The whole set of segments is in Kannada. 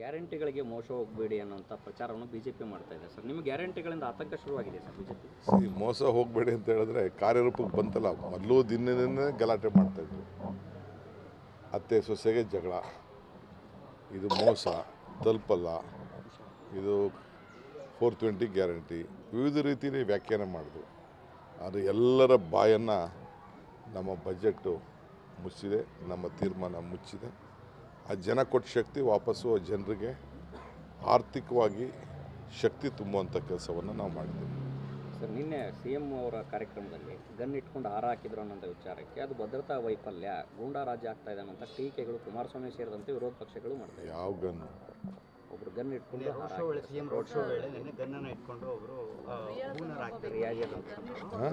ಗ್ಯಾರಂಟಿಗಳಿಗೆ ಮೋಸ ಹೋಗಬೇಡಿ ಅನ್ನೋಂಥ ಪ್ರಚಾರವನ್ನು ಬಿಜೆಪಿ ಮಾಡ್ತಾ ಇದೆ ಸರ್. ನಿಮ್ಮ ಗ್ಯಾರಂಟಿಗಳಿಂದ ಆತಂಕ ಶುರುವಾಗಿದೆ ಸರ್ ಬಿಜೆಪಿ. ಮೋಸ ಹೋಗಬೇಡಿ ಅಂತ ಹೇಳಿದ್ರೆ ಕಾರ್ಯರೂಪಕ್ಕೆ ಬಂತಲ್ಲ, ಮೊದಲು ದಿನದಿಂದ ಗಲಾಟೆ ಮಾಡ್ತಾಯಿದ್ರು. ಅತ್ತೆ ಸೊಸೆಗೆ ಜಗಳ, ಇದು ಮೋಸ ತಲುಪಲ್ಲ, ಇದು 420 ಗ್ಯಾರಂಟಿ, ವಿವಿಧ ರೀತಿಯಲ್ಲಿ ವ್ಯಾಖ್ಯಾನ ಮಾಡಿದ್ರು. ಆದರೆ ಎಲ್ಲರ ಬಾಯನ್ನು ನಮ್ಮ ಬಜೆಟ್ಟು ಮುಚ್ಚಿದೆ, ನಮ್ಮ ತೀರ್ಮಾನ ಮುಚ್ಚಿದೆ. ಆ ಜನ ಕೊಟ್ಟ ಶಕ್ತಿ ವಾಪಸ್ಸು ಜನರಿಗೆ ಆರ್ಥಿಕವಾಗಿ ಶಕ್ತಿ ತುಂಬುವಂಥ ಕೆಲಸವನ್ನು ನಾವು ಮಾಡಿದ್ದೇವೆ ಸರ್. ನಿನ್ನೆ CM ಅವರ ಕಾರ್ಯಕ್ರಮದಲ್ಲಿ ಗನ್ ಇಟ್ಕೊಂಡು ಹಾರ ಹಾಕಿದ್ರು ಅನ್ನೋಂಥ ವಿಚಾರಕ್ಕೆ ಅದು ಭದ್ರತಾ ವೈಫಲ್ಯ, ಗೂಂಡಾ ರಾಜ್ಯ ಆಗ್ತಾ ಇದೆ ಅನ್ನೋಂಥ ಟೀಕೆಗಳು ಕುಮಾರಸ್ವಾಮಿ ಸೇರಿದಂತೆ ವಿರೋಧ ಪಕ್ಷಗಳು ಮಾಡ್ತಾರೆ. ಯಾವ ಗನ್ನು? ಒಬ್ರು ಗನ್ ಇಟ್ಕೊಂಡು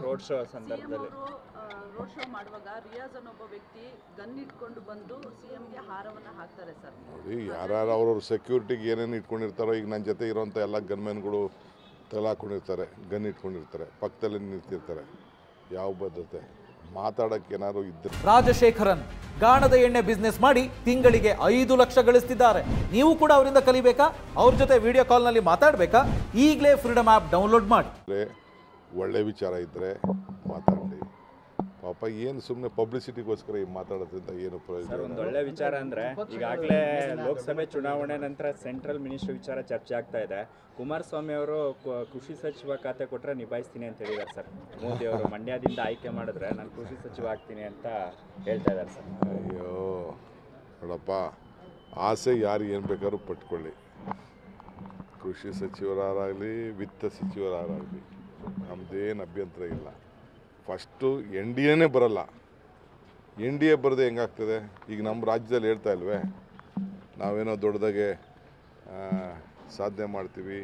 ರೋಡ್ ಶೋ ಸಂದರ್ಭದಲ್ಲಿ ರೋಡ್ ಶೋ ಮಾಡುವಾಗ ರಿಯಾಜ್ ಅನ್ನೊಬ್ಬ ವ್ಯಕ್ತಿ ಗನ್ ಇಟ್ಕೊಂಡು ಬಂದು CMಗೆ ಹಾರವನ್ನು ಹಾಕ್ತಾರೆ ಸರ್. ನೋಡಿ, ಯಾರು ಅವ್ರವ್ರ ಸೆಕ್ಯೂರಿಟಿಗೆ ಏನೇನು ಇಟ್ಕೊಂಡಿರ್ತಾರೋ, ಈಗ ನನ್ನ ಜೊತೆ ಇರೋಂಥ ಎಲ್ಲ ಗನ್ಮೆನ್ಗಳು ತಲಾಕೊಂಡಿರ್ತಾರೆ, ಗನ್ ಇಟ್ಕೊಂಡಿರ್ತಾರೆ, ಪಕ್ಕದಲ್ಲಿ ನಿಂತಿರ್ತಾರೆ. ಯಾವ ಭದ್ರತೆ? ಮಾತಾಡೋಕ್ಕೆ ಏನಾದ್ರು ಇದ್ದರೆ. ರಾಜಶೇಖರನ್ ಗಾಣದ ಎಣ್ಣೆ ಬಿಸ್ನೆಸ್ ಮಾಡಿ ತಿಂಗಳಿಗೆ 5 ಲಕ್ಷ ಗಳಿಸ್ತಿದ್ದಾರೆ. ನೀವು ಕೂಡ ಅವರಿಂದ ಕಲಿಬೇಕಾ? ಅವ್ರ ಜೊತೆ ವಿಡಿಯೋ ಕಾಲ್ನಲ್ಲಿ ಮಾತಾಡಬೇಕಾ? ಈಗಲೇ ಫ್ರೀಡಮ್ ಆ್ಯಪ್ ಡೌನ್ಲೋಡ್ ಮಾಡಿ. ಒಳ್ಳೆ ವಿಚಾರ ಇದ್ದರೆ ಮಾತಾಡಲಿ. ಪಾಪ ಏನು ಸುಮ್ಮನೆ ಪಬ್ಲಿಸಿಟಿಗೋಸ್ಕರ ಈ ಮಾತಾಡೋದ್ರಿಂದ ಏನು ಪ್ರಯೋಜನ? ಒಂದು ಒಳ್ಳೆ ವಿಚಾರ ಅಂದರೆ, ಈಗಾಗಲೇ ಲೋಕಸಭೆ ಚುನಾವಣೆ ನಂತರ ಸೆಂಟ್ರಲ್ ಮಿನಿಸ್ಟರ್ ವಿಚಾರ ಚರ್ಚೆ ಆಗ್ತಾ ಇದೆ. ಕುಮಾರಸ್ವಾಮಿ ಅವರು ಕೃಷಿ ಸಚಿವ ಖಾತೆ ಕೊಟ್ಟರೆ ನಿಭಾಯಿಸ್ತೀನಿ ಅಂತ ಹೇಳಿದ್ದಾರೆ ಸರ್. ಮೋದಿ ಅವರು ಮಂಡ್ಯದಿಂದ ಆಯ್ಕೆ ಮಾಡಿದ್ರೆ ನಾನು ಕೃಷಿ ಸಚಿವ ಆಗ್ತೀನಿ ಅಂತ ಹೇಳ್ತಾ ಇದ್ದಾರೆ ಸರ್. ಅಯ್ಯೋ ನೋಡಪ್ಪ, ಆಸೆ ಯಾರು ಏನು ಬೇಕಾದ್ರೂ ಪಟ್ಕೊಳ್ಳಿ. ಕೃಷಿ ಸಚಿವರಾಗಲಿ ವಿತ್ತ ಸಚಿವರಾಗಲಿ ನಮ್ಮದೇನು ಅಭ್ಯಂತರ ಇಲ್ಲ. ಫಸ್ಟು NDA ಬರಲ್ಲ. NDA ಬರದೆ ಹೆಂಗಾಗ್ತದೆ? ಈಗ ನಮ್ಮ ರಾಜ್ಯದಲ್ಲಿ ಹೇಳ್ತಾ ಇಲ್ವೇ, ನಾವೇನೋ ದೊಡ್ಡದಾಗೆ ಸಾಧನೆ ಮಾಡ್ತೀವಿ,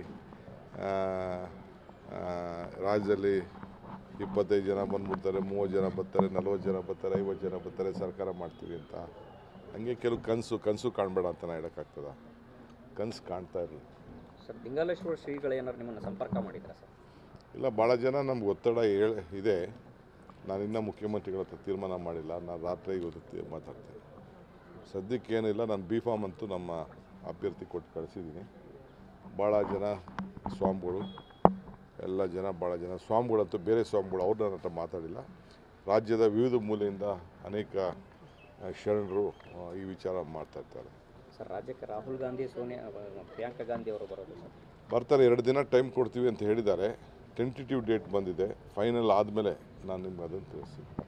ರಾಜ್ಯದಲ್ಲಿ 25 ಜನ ಬಂದ್ಬಿಡ್ತಾರೆ, 30 ಜನ ಬರ್ತಾರೆ, 40 ಜನ ಬರ್ತಾರೆ, 50 ಜನ ಬರ್ತಾರೆ, ಸರ್ಕಾರ ಮಾಡ್ತೀವಿ ಅಂತ. ಹಂಗೆ ಕೆಲವು ಕನಸು ಕಾಣಬೇಡ ಅಂತ ನಾನು ಹೇಳೋಕ್ಕಾಗ್ತದ? ಕನಸು ಕಾಣ್ತಾ ಇರಲಿ ಸರ್. ಲಿಂಗಾಲೇಶ್ವರ ಶ್ರೀಗಳು ಏನಾದ್ರು ನಿಮ್ಮನ್ನು ಸಂಪರ್ಕ ಮಾಡಿದ್ರಾ ಸರ್? ಇಲ್ಲ, ಭಾಳ ಜನ ನಮ್ಗೆ ಒತ್ತಡ ಇದೆ. ನಾನಿನ್ನೂ ಮುಖ್ಯಮಂತ್ರಿಗಳ ಹತ್ರ ತೀರ್ಮಾನ ಮಾಡಿಲ್ಲ. ನಾನು ರಾತ್ರಿ ಇವತ್ತು ಮಾತಾಡ್ತೇನೆ. ಸದ್ಯಕ್ಕೇನಿಲ್ಲ. ನಾನು B.Pharm ಅಂತೂ ನಮ್ಮ ಅಭ್ಯರ್ಥಿ ಕೊಟ್ಟು ಕಳಿಸಿದ್ದೀನಿ. ಭಾಳ ಜನ ಸ್ವಾಮಿಗಳು, ಭಾಳ ಜನ ಸ್ವಾಮಿಗಳಂತೂ, ಬೇರೆ ಸ್ವಾಮಿಗಳು ಅವ್ರು ನನ್ನ ಹತ್ರ ಮಾತಾಡಿಲ್ಲ. ರಾಜ್ಯದ ವಿವಿಧ ಮೂಲೆಯಿಂದ ಅನೇಕ ಶರಣರು ಈ ವಿಚಾರ ಮಾಡ್ತಾಯಿರ್ತಾರೆ ಸರ್. ರಾಜ್ಯಕ್ಕೆ ರಾಹುಲ್ ಗಾಂಧಿ, ಸೋನಿಯಾ, ಪ್ರಿಯಾಂಕಾ ಗಾಂಧಿ ಅವರು ಬರೋದು ಸರ್? ಬರ್ತಾರೆ. 2 ದಿನ ಟೈಮ್ ಕೊಡ್ತೀವಿ ಅಂತ ಹೇಳಿದ್ದಾರೆ. ಟೆಂಟೇಟಿವ್ ಡೇಟ್ ಬಂದಿದೆ. ಫೈನಲ್ ಆದಮೇಲೆ ನಾನು ನಿಮ್ಗೆ ಅದನ್ನು ತಿಳಿಸ್ತೀನಿ.